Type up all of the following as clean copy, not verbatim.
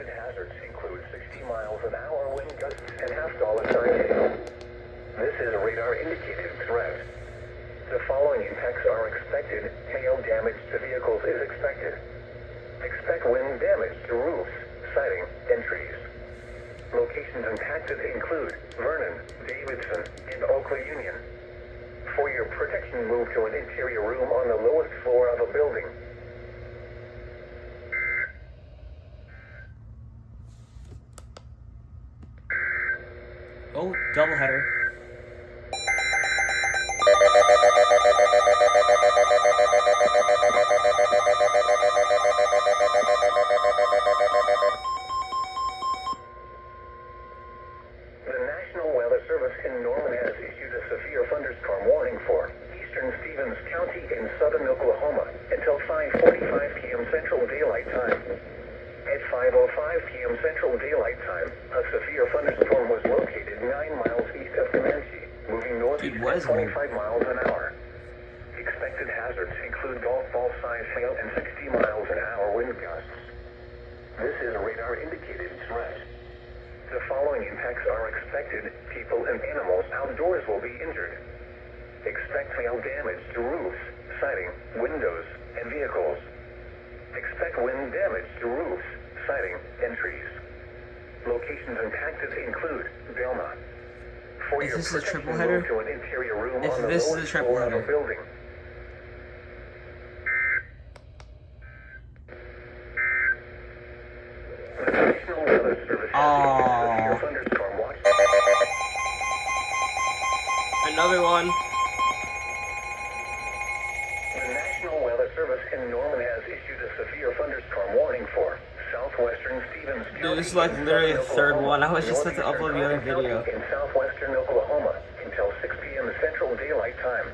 Expected hazards include 60 miles an hour wind gusts and half-dollar-sign hail. This is a radar-indicated threat. The following impacts are expected. Hail damage to vehicles is expected. Expect wind damage to roofs, siding, and trees. Locations impacted include Vernon, Davidson, and Oakland Union. For your protection, move to an interior room on the lowest floor of a building. Oh, doubleheader. The National Weather Service in Norman has issued a severe thunderstorm warning for eastern Stevens County in southern Oklahoma until 5:45 p.m. Central Daylight Time. At 5:05 p.m. Central Daylight Time, a severe thunderstorm was located 9 miles east of Comanche, moving northeast at 25 miles an hour. Expected hazards include golf ball-sized hail and 60 miles an hour wind gusts. This is a radar-indicated threat. The following impacts are expected. People and animals outdoors will be injured. Expect hail damage to roofs, siding, windows, and vehicles. Expect wind damage to roofs, siding, and trees. Locations impacted include Belma. For Is your this a protection, triple header? move to an interior room If on the this is a lowest triple floor of a header. building. The National Weather Service has issued a severe thunderstorm watch. Another one. The National Weather Service in Norman has issued a severe thunderstorm warning for southwestern Stevens County. Dude, this is like literally the third one. I was just about to upload the other video. In southwestern Oklahoma until 6 p.m. Central Daylight Time.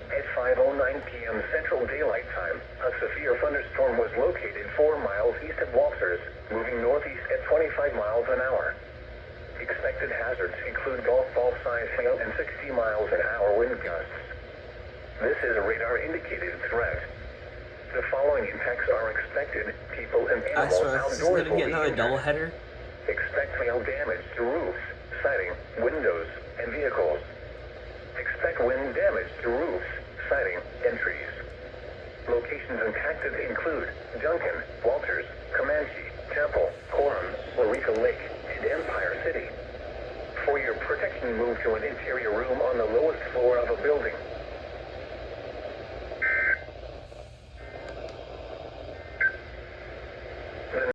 At 5:09 p.m. Central Daylight Time, a severe thunderstorm was located 4 miles east of Walters, moving northeast at 25 miles an hour. Expected hazards include golf ball-sized hail and 60 miles an hour wind gusts. This is a radar-indicated threat. The following impacts are expected. People and I animals swear, this is outdoors gonna will get be another injured. doubleheader. Expect hail damage to roofs, siding, windows, and vehicles. Expect wind damage to roofs, siding, and trees. Locations impacted include Duncan, Walters,